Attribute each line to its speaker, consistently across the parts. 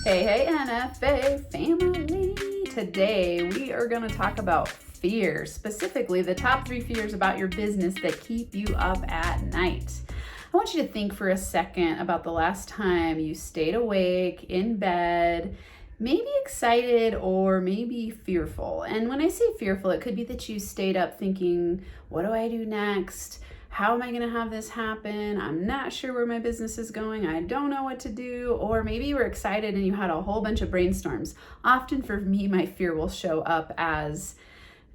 Speaker 1: Hey, NFA family. Today we are going to talk about fear, specifically the top 3 fears about your business that keep you up at night. I want you to think for a second about the last time you stayed awake in bed, maybe excited or maybe fearful. And when I say fearful, it could be that you stayed up thinking, what do I do next? How am I going to have this happen? I'm not sure where my business is going. I don't know what to do. Or maybe you were excited and you had a whole bunch of brainstorms. Often for me, my fear will show up as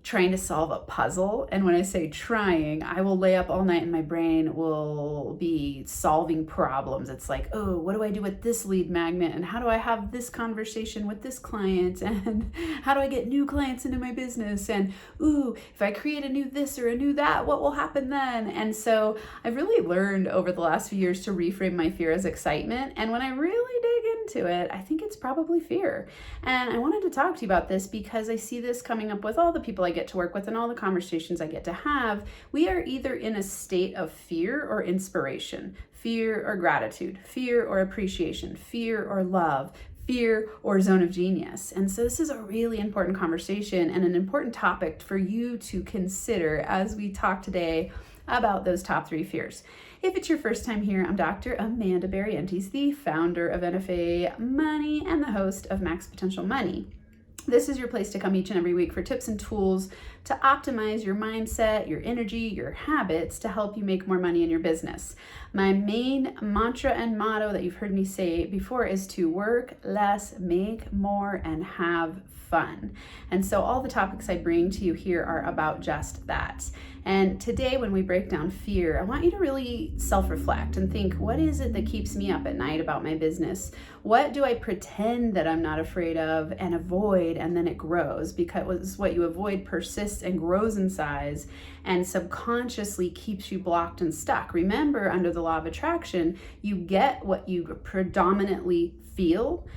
Speaker 1: trying to solve a puzzle. And when I say trying, I will lay up all night and my brain will be solving problems. It's like, oh, what do I do with this lead magnet? And how do I have this conversation with this client? And how do I get new clients into my business? And ooh, if I create a new this or a new that, what will happen then? And so I've really learned over the last few years to reframe my fear as excitement. And when I really dig into it, I think it's probably fear. And I wanted to talk to you about this because I see this coming up with all the people I get to work with and all the conversations I get to have. We are either in a state of fear or inspiration, fear or gratitude, fear or appreciation, fear or love, fear or zone of genius. And so this is a really important conversation and an important topic for you to consider as we talk today about those top 3 fears. If it's your first time here, I'm Dr. Amanda Barrientos, the founder of NFA Money and the host of Max Potential Money. This is your place to come each and every week for tips and tools to optimize your mindset, your energy, your habits to help you make more money in your business. My main mantra and motto that you've heard me say before is to work less, make more, and have fun. And so all the topics I bring to you here are about just that. And today, when we break down fear, I want you to really self-reflect and think, what is it that keeps me up at night about my business? What do I pretend that I'm not afraid of and avoid, and then it grows? Because what you avoid persists and grows in size and subconsciously keeps you blocked and stuck. Remember, under the law of attraction, you get what you predominantly feel,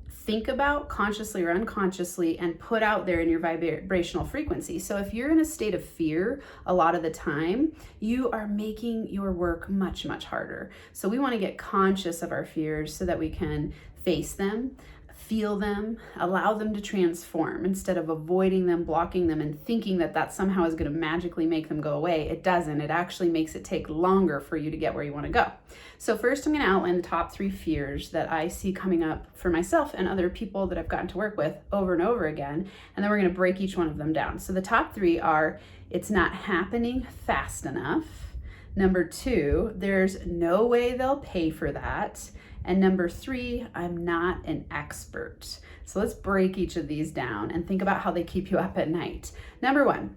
Speaker 1: think about consciously or unconsciously, and put out there in your vibrational frequency. So if you're in a state of fear a lot of the time, you are making your work much, much harder. So we want to get conscious of our fears so that we can face them, feel them, allow them to transform instead of avoiding them, blocking them, and thinking that that somehow is going to magically make them go away. It doesn't. It actually makes it take longer for you to get where you want to go. So first, I'm going to outline the top 3 fears that I see coming up for myself and other people that I've gotten to work with over and over again, and then we're going to break each one of them down. So the top 3 are, it's not happening fast enough. Number 2, there's no way they'll pay for that. And number 3, I'm not an expert. So let's break each of these down and think about how they keep you up at night. Number 1,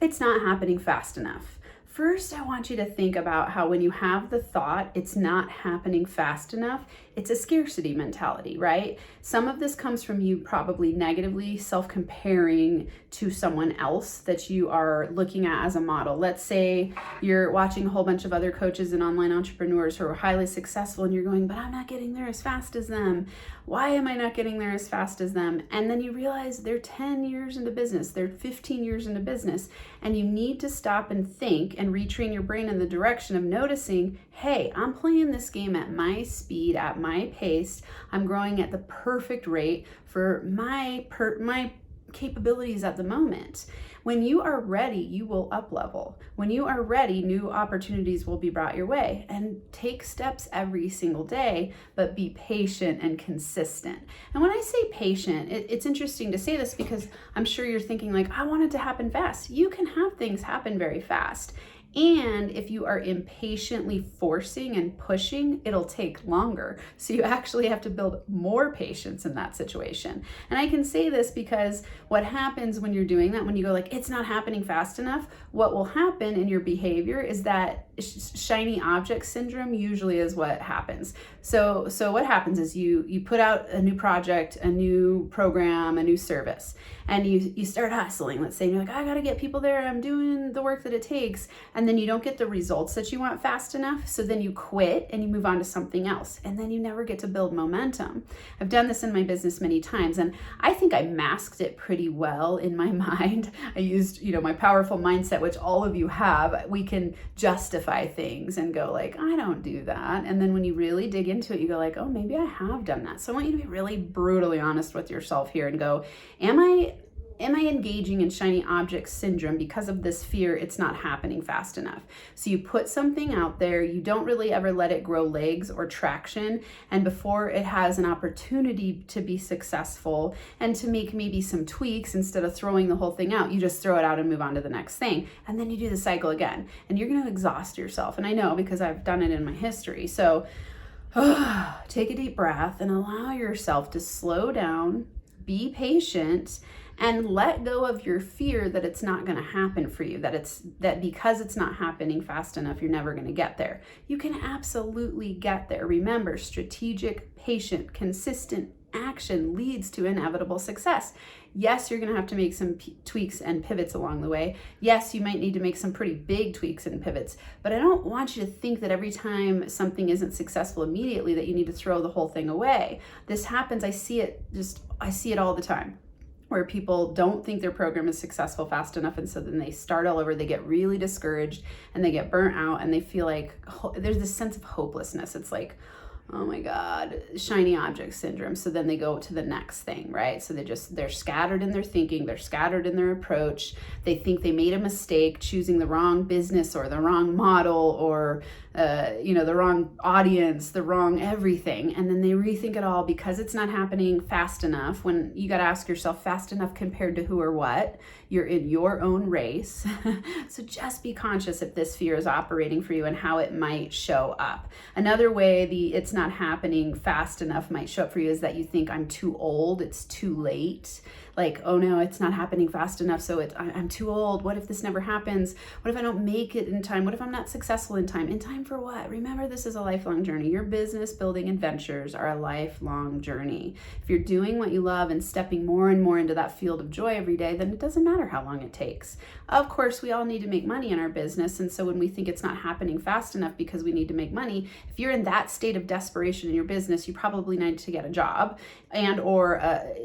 Speaker 1: it's not happening fast enough. First, I want you to think about how when you have the thought, it's not happening fast enough, it's a scarcity mentality, right? Some of this comes from you probably negatively self-comparing to someone else that you are looking at as a model. Let's say you're watching a whole bunch of other coaches and online entrepreneurs who are highly successful and you're going, but I'm not getting there as fast as them. Why am I not getting there as fast as them? And then you realize they're 10 years into business, they're 15 years into business, and you need to stop and think and retrain your brain in the direction of noticing, hey, I'm playing this game at my speed, at my pace. I'm growing at the perfect rate for my capabilities at the moment. When you are ready, you will up level. When you are ready, new opportunities will be brought your way. And take steps every single day, but be patient and consistent. And when I say patient, it's interesting to say this because I'm sure you're thinking like, I want it to happen fast. You can have things happen very fast. And if you are impatiently forcing and pushing, it'll take longer. So you actually have to build more patience in that situation. And I can say this because what happens when you're doing that, when you go like, it's not happening fast enough, what will happen in your behavior is that shiny object syndrome usually is what happens. So what happens is you put out a new project, a new program, a new service, and you start hustling. Let's say you're like, I gotta get people there. I'm doing the work that it takes. And and then you don't get the results that you want fast enough. So then you quit and you move on to something else, and then you never get to build momentum. I've done this in my business many times, and I think I masked it pretty well in my mind. I used, my powerful mindset, which all of you have. We can justify things and go like, I don't do that. And then when you really dig into it, you go like, oh, maybe I have done that. So I want you to be really brutally honest with yourself here and go, am I engaging in shiny object syndrome because of this fear it's not happening fast enough? So you put something out there, you don't really ever let it grow legs or traction, and before it has an opportunity to be successful and to make maybe some tweaks, instead of throwing the whole thing out, you just throw it out and move on to the next thing. And then you do the cycle again, and you're going to exhaust yourself. And I know, because I've done it in my history. So take a deep breath and allow yourself to slow down, be patient, and let go of your fear that it's not going to happen for you, that because it's not happening fast enough, you're never going to get there. You can absolutely get there. Remember, strategic, patient, consistent action leads to inevitable success. Yes, you're going to have to make some tweaks and pivots along the way. Yes, you might need to make some pretty big tweaks and pivots, but I don't want you to think that every time something isn't successful immediately that you need to throw the whole thing away. This happens. I see it all the time, where people don't think their program is successful fast enough, and so then they start all over, they get really discouraged and they get burnt out, and they feel like there's this sense of hopelessness. It's like, oh my God, shiny object syndrome. So then they go to the next thing, right? So they're scattered in their thinking, they're scattered in their approach. They think they made a mistake choosing the wrong business or the wrong model or, the wrong audience, the wrong everything. And then they rethink it all because it's not happening fast enough. When you got to ask yourself, fast enough compared to who or what? You're in your own race. So just be conscious if this fear is operating for you and how it might show up. Another way it's not happening fast enough might show up for you is that you think, I'm too old, it's too late. Like, oh no, it's not happening fast enough, so I'm too old. What if this never happens? What if I don't make it in time? What if I'm not successful in time? In time for what? Remember, this is a lifelong journey. Your business building adventures are a lifelong journey. If you're doing what you love and stepping more and more into that field of joy every day, then it doesn't matter how long it takes. Of course, we all need to make money in our business, and so when we think it's not happening fast enough because we need to make money, if you're in that state of desperation in your business, you probably need to get a job and or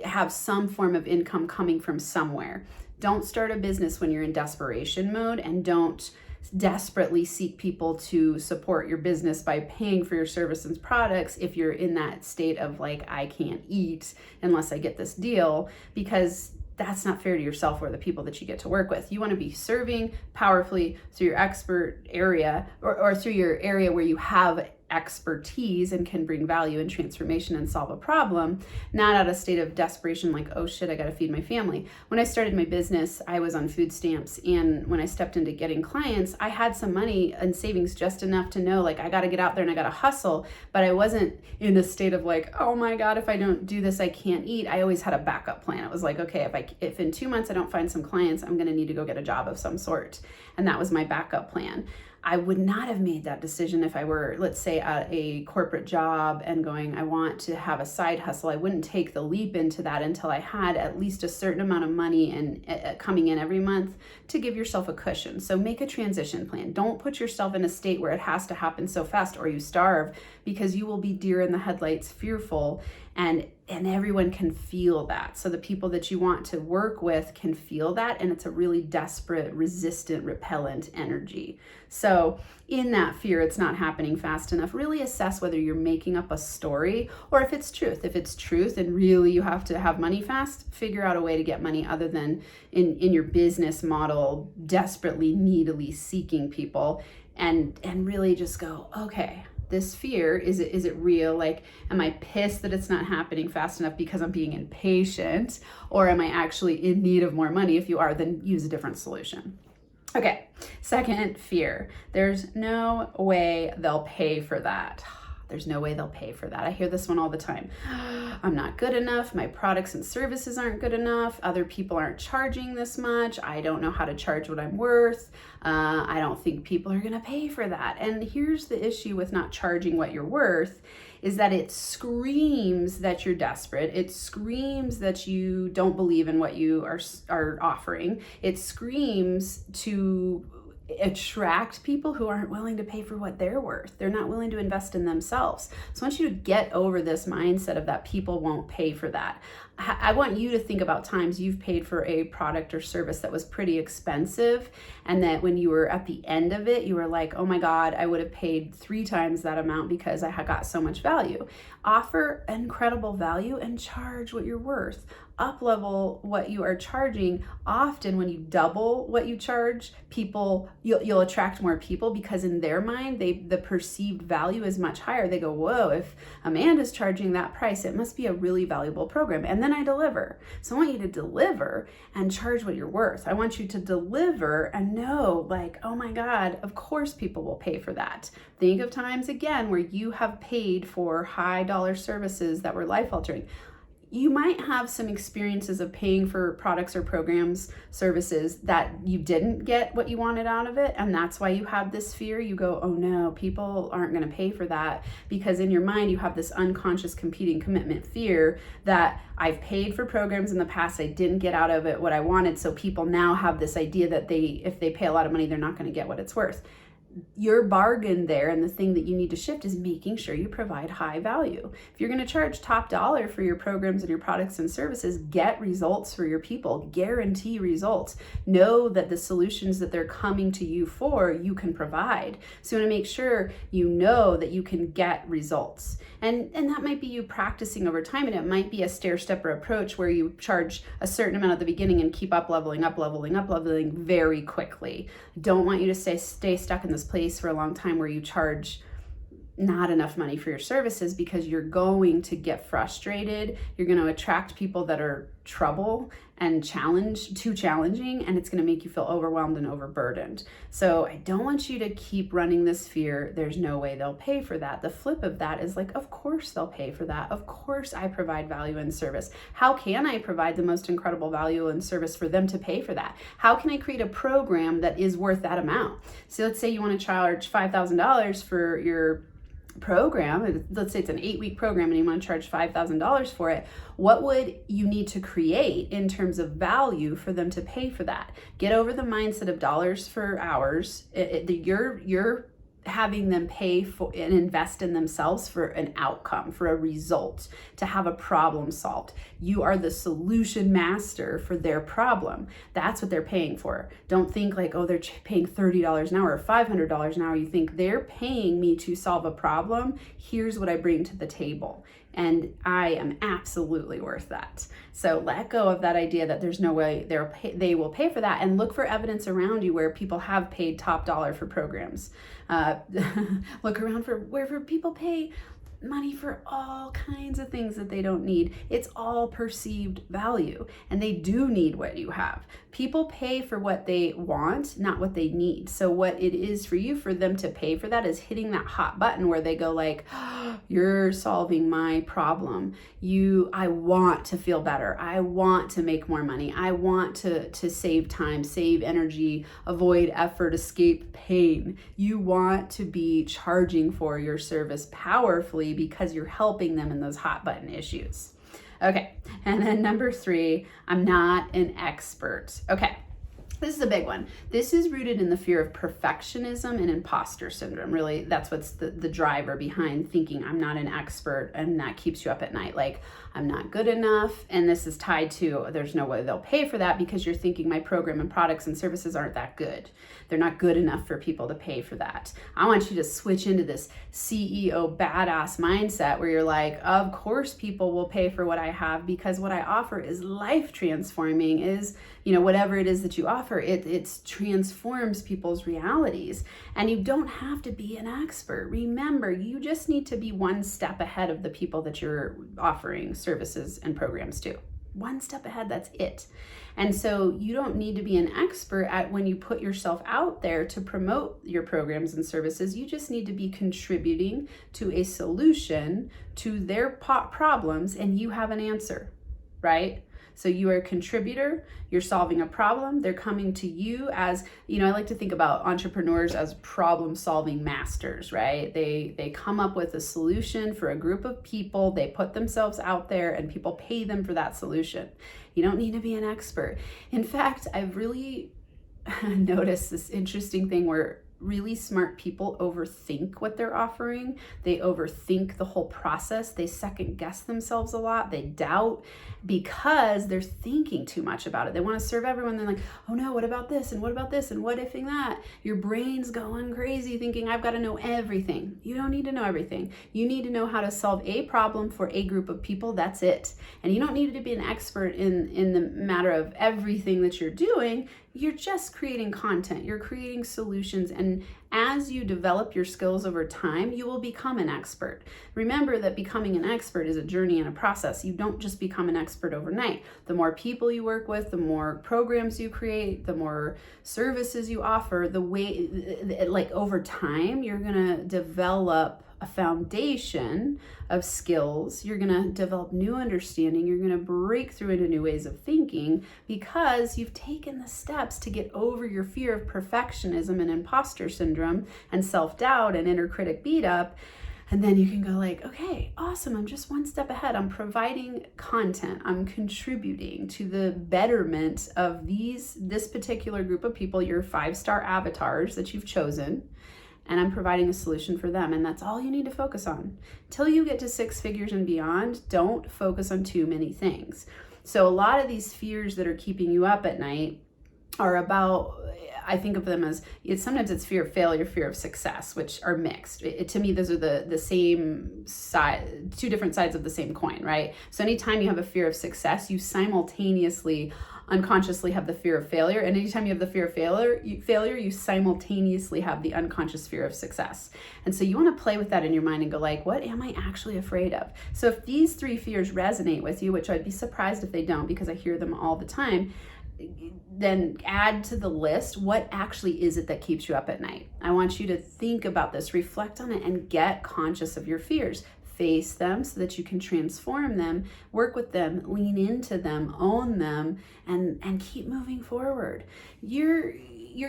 Speaker 1: have some form of income coming from somewhere. Don't start a business when you're in desperation mode, and don't desperately seek people to support your business by paying for your services and products if you're in that state of like, I can't eat unless I get this deal, because that's not fair to yourself or the people that you get to work with. You want to be serving powerfully through your expert area or through your area where you have expertise and can bring value and transformation and solve a problem, not out of a state of desperation like, oh shit, I got to feed my family. When I started my business, I was on food stamps, and when I stepped into getting clients, I had some money and savings, just enough to know like, I got to get out there and I got to hustle, but I wasn't in a state of like, oh my God, if I don't do this, I can't eat. I always had a backup plan. It was like, okay, if in 2 months I don't find some clients, I'm going to need to go get a job of some sort. And that was my backup plan. I would not have made that decision if I were, let's say, at a corporate job and going, I want to have a side hustle. I wouldn't take the leap into that until I had at least a certain amount of money and coming in every month to give yourself a cushion. So make a transition plan. Don't put yourself in a state where it has to happen so fast or you starve, because you will be deer in the headlights, fearful, and everyone can feel that. So the people that you want to work with can feel that, and it's a really desperate, resistant, repellent energy. So in that fear, it's not happening fast enough, really assess whether you're making up a story or if it's truth. If it's truth and really you have to have money fast, figure out a way to get money other than in your business model, desperately, needily seeking people, and really just go, okay, this fear, is it real? Like, am I pissed that it's not happening fast enough because I'm being impatient, or am I actually in need of more money? If you are, then use a different solution. Okay, second fear. There's no way they'll pay for that. There's no way they'll pay for that. I hear this one all the time. I'm not good enough. My products and services aren't good enough. Other people aren't charging this much. I don't know how to charge what I'm worth. I don't think people are going to pay for that. And here's the issue with not charging what you're worth, is that it screams that you're desperate. It screams that you don't believe in what you are offering. It screams to attract people who aren't willing to pay for what they're worth. They're not willing to invest in themselves. So I want you to get over this mindset of that people won't pay for that. I want you to think about times you've paid for a product or service that was pretty expensive, and that when you were at the end of it, you were like, oh my God, I would have paid 3 times that amount because I got so much value. Offer incredible value and charge what you're worth. Up level what you are charging. Often when you double what you charge, you'll attract more people, because in their mind, the perceived value is much higher. They go, whoa, if Amanda's charging that price, it must be a really valuable program. And then I deliver. So I want you to deliver and charge what you're worth. I want you to deliver and know, like, oh my God, of course people will pay for that. Think of times again where you have paid for high dollar services that were life altering. You might have some experiences of paying for products or programs, services that you didn't get what you wanted out of it. And that's why you have this fear. You go, oh no, people aren't going to pay for that, because in your mind, you have this unconscious competing commitment fear that I've paid for programs in the past, I didn't get out of it what I wanted. So people now have this idea that if they pay a lot of money, they're not going to get what it's worth. Your bargain there, and the thing that you need to shift, is making sure you provide high value. If you're going to charge top dollar for your programs and your products and services, get results for your people, guarantee results. Know that the solutions that they're coming to you for, you can provide. So you want to make sure you know that you can get results. And that might be you practicing over time, and it might be a stair-stepper approach where you charge a certain amount at the beginning and keep up leveling very quickly. I don't want you to stay stuck in this place for a long time where you charge not enough money for your services, because you're going to get frustrated. You're going to attract people that are trouble and too challenging, and it's going to make you feel overwhelmed and overburdened. So I don't want you to keep running this fear. There's no way they'll pay for that. The flip of that is like, of course they'll pay for that. Of course I provide value and service. How can I provide the most incredible value and service for them to pay for that? How can I create a program that is worth that amount? So let's say you want to charge $5,000 for your program. Let's say it's an 8-week program and you want to charge $5,000 for it. What would you need to create in terms of value for them to pay for that? Get over the mindset of dollars for hours. You're having them pay for and invest in themselves for an outcome, for a result, to have a problem solved. You are the solution master for their problem. That's what they're paying for. Don't think like, oh, they're paying $30 an hour or $500 an hour. You think they're paying me to solve a problem. Here's what I bring to the table. And I am absolutely worth that. So let go of that idea that there's no way they will pay for that, and look for evidence around you where people have paid top dollar for programs. Look around for where people pay money for all kinds of things that they don't need. It's all perceived value, and they do need what you have. People pay for what they want, not what they need. So what it is for you, for them to pay for that, is hitting that hot button where they go like, oh, you're solving my problem. I want to feel better. I want to make more money. I want to save time, save energy, avoid effort, escape pain. You want to be charging for your service powerfully because you're helping them in those hot button issues. Okay, and then number 3, I'm not an expert. Okay, this is a big one. This is rooted in the fear of perfectionism and imposter syndrome. Really, that's what's the driver behind thinking I'm not an expert, and that keeps you up at night. Like, I'm not good enough, and this is tied to there's no way they'll pay for that, because you're thinking my program and products and services aren't that good. They're not good enough for people to pay for that. I want you to switch into this CEO badass mindset where you're like, of course people will pay for what I have, because what I offer is life transforming, is, whatever it is that you offer, it transforms people's realities. And you don't have to be an expert. Remember, you just need to be one step ahead of the people that you're offering services and programs to. One step ahead, that's it. And so you don't need to be an expert at when you put yourself out there to promote your programs and services. You just need to be contributing to a solution to their problems, and you have an answer, right? So you are a contributor, you're solving a problem, they're coming to you as, I like to think about entrepreneurs as problem-solving masters, right? They come up with a solution for a group of people, they put themselves out there, and people pay them for that solution. You don't need to be an expert. In fact, I've really noticed this interesting thing where really smart people overthink what they're offering. They overthink the whole process. They second guess themselves a lot. They doubt because they're thinking too much about it. They want to serve everyone. They're like, oh no, what about this? And what about this? And what ifing that? Your brain's going crazy thinking, I've got to know everything. You don't need to know everything. You need to know how to solve a problem for a group of people. That's it. And you don't need to be an expert in the matter of everything that you're doing. You're just creating content. You're creating solutions. And as you develop your skills over time, you will become an expert. Remember that becoming an expert is a journey and a process. You don't just become an expert overnight. The more people you work with, the more programs you create, the more services you offer, the way, like over time, you're going to develop a foundation of skills. You're going to develop new understanding. You're going to break through into new ways of thinking because you've taken the steps to get over your fear of perfectionism and imposter syndrome and self-doubt and inner critic beat up. And then you can go like, okay, awesome. I'm just one step ahead. I'm providing content. I'm contributing to the betterment of this particular group of people, your 5-star avatars that you've chosen. And I'm providing a solution for them. And that's all you need to focus on. Till you get to 6 figures and beyond, don't focus on too many things. So a lot of these fears that are keeping you up at night are about, I think of them as, sometimes it's fear of failure, fear of success, which are mixed. To me, those are the same side, 2 different sides of the same coin, right? So anytime you have a fear of success, you simultaneously unconsciously have the fear of failure. And anytime you have the fear of failure, you simultaneously have the unconscious fear of success. And so you want to play with that in your mind and go like, what am I actually afraid of? So if these 3 fears resonate with you, which I'd be surprised if they don't because I hear them all the time, then add to the list, what actually is it that keeps you up at night? I want you to think about this, reflect on it, and get conscious of your fears. Face them so that you can transform them, work with them, lean into them, own them, and keep moving forward. You're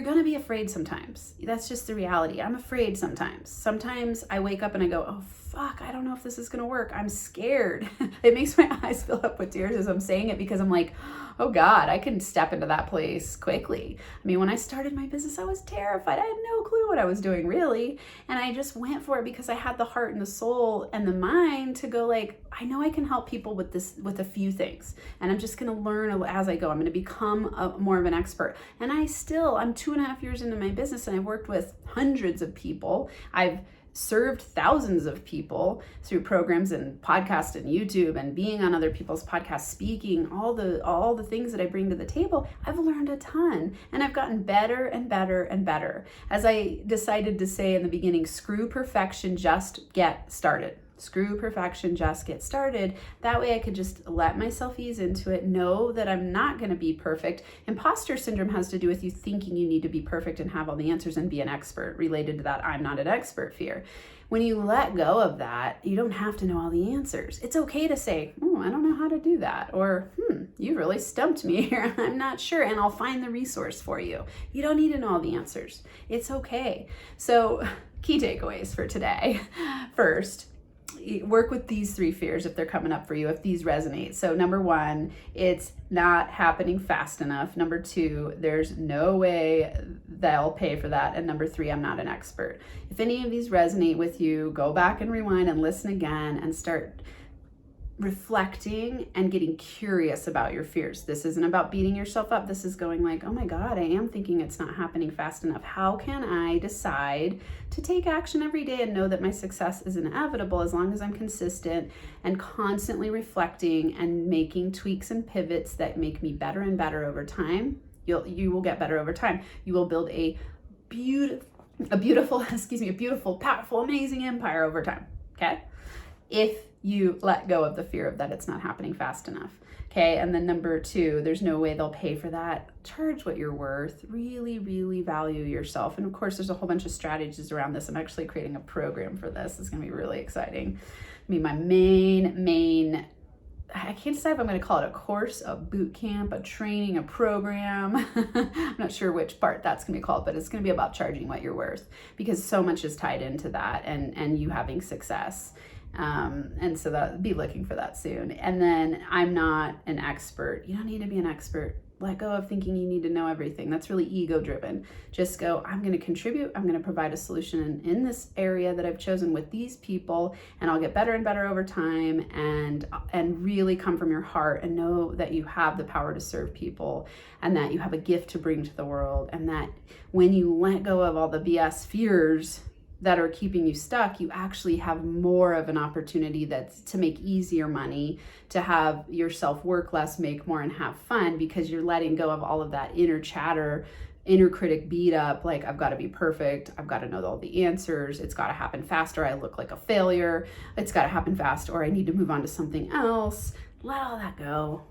Speaker 1: going to be afraid sometimes. That's just the reality. I'm afraid sometimes. Sometimes I wake up and I go, oh, fuck, I don't know if this is going to work. I'm scared. It makes my eyes fill up with tears as I'm saying it because I'm like, oh God, I can step into that place quickly. I mean, when I started my business, I was terrified. I had no clue what I was doing really. And I just went for it because I had the heart and the soul and the mind to go like, I know I can help people with this, with a few things. And I'm just going to learn as I go. I'm going to become more of an expert. And I'm 2.5 years into my business and I've worked with hundreds of people. I've served thousands of people through programs and podcasts and YouTube and being on other people's podcasts, speaking, all the things that I bring to the table. I've learned a ton and I've gotten better and better and better. As I decided to say in the beginning, screw perfection, just get started. Screw perfection, just get started. That way I could just let myself ease into it, know that I'm not going to be perfect. Imposter syndrome has to do with you thinking you need to be perfect and have all the answers and be an expert. Related to that, I'm not an expert fear. When you let go of that, you don't have to know all the answers. It's okay to say, I don't know how to do that. Or, you really stumped me here. I'm not sure. And I'll find the resource for you. You don't need to know all the answers. It's okay. So key takeaways for today. First, work with these 3 fears if they're coming up for you, if these resonate. So number 1, it's not happening fast enough. Number 2, there's no way they'll pay for that. And number 3, I'm not an expert. If any of these resonate with you, go back and rewind and listen again and start reflecting and getting curious about your fears. This isn't about beating yourself up. This is going like, oh my God, I am thinking it's not happening fast enough. How can I decide to take action every day and know that my success is inevitable as long as I'm consistent and constantly reflecting and making tweaks and pivots that make me better and better over time? You will get better over time. You will build a beautiful, powerful, amazing empire over time. Okay? If you let go of the fear of that it's not happening fast enough. Okay, and then number 2, there's no way they'll pay for that. Charge what you're worth. Really, really value yourself. And of course, there's a whole bunch of strategies around this. I'm actually creating a program for this. It's going to be really exciting. I mean, my main, I can't decide if I'm going to call it a course, a boot camp, a training, a program. I'm not sure which part that's going to be called, but it's going to be about charging what you're worth because so much is tied into that and you having success. And so be looking for that soon. And then I'm not an expert. You don't need to be an expert. Let go of thinking you need to know everything. That's really ego driven. Just go, I'm going to contribute. I'm going to provide a solution in this area that I've chosen with these people, and I'll get better and better over time, and really come from your heart and know that you have the power to serve people and that you have a gift to bring to the world, and that when you let go of all the BS fears that are keeping you stuck, you actually have more of an opportunity that's to make easier money, to have yourself work less, make more, and have fun, because you're letting go of all of that inner chatter, inner critic beat up, like I've got to be perfect, I've got to know all the answers, it's got to happen faster, I look like a failure, it's got to happen fast, or I need to move on to something else. Let all that go.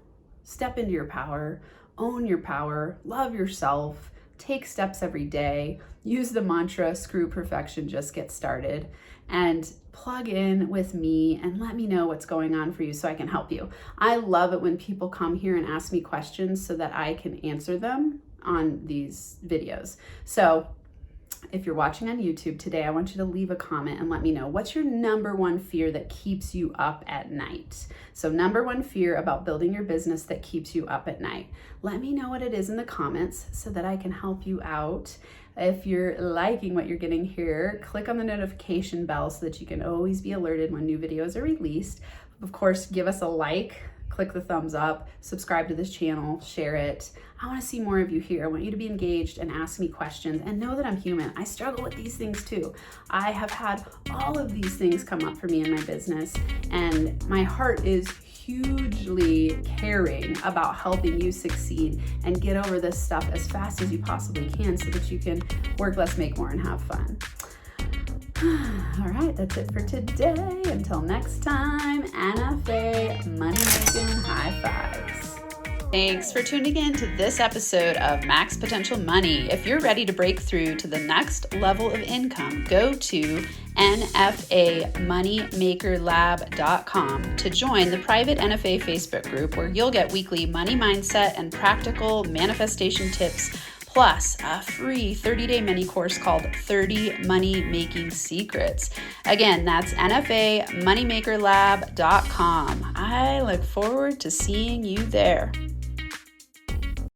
Speaker 1: Step into your power, own your power, love yourself, take steps every day, use the mantra, screw perfection, just get started, and plug in with me and let me know what's going on for you so I can help you. I love it when people come here and ask me questions so that I can answer them on these videos. So if you're watching on YouTube today, I want you to leave a comment and let me know, what's your number one fear that keeps you up at night? So number one fear about building your business that keeps you up at night. Let me know what it is in the comments so that I can help you out. If you're liking what you're getting here, click on the notification bell so that you can always be alerted when new videos are released. Of course, give us a like, click the thumbs up, subscribe to this channel, share it. I want to see more of you here. I want you to be engaged and ask me questions, and know that I'm human. I struggle with these things too. I have had all of these things come up for me in my business, and my heart is hugely caring about helping you succeed and get over this stuff as fast as you possibly can so that you can work less, make more, and have fun. All right, that's it for today. Until next time, Anna Faye, money making high fives. Thanks for tuning in to this episode of Max Potential Money. If you're ready to break through to the next level of income, go to nfamoneymakerlab.com to join the private NFA Facebook group, where you'll get weekly money mindset and practical manifestation tips, plus a free 30-day mini course called 30 Money Making Secrets. Again, that's nfamoneymakerlab.com. I look forward to seeing you there.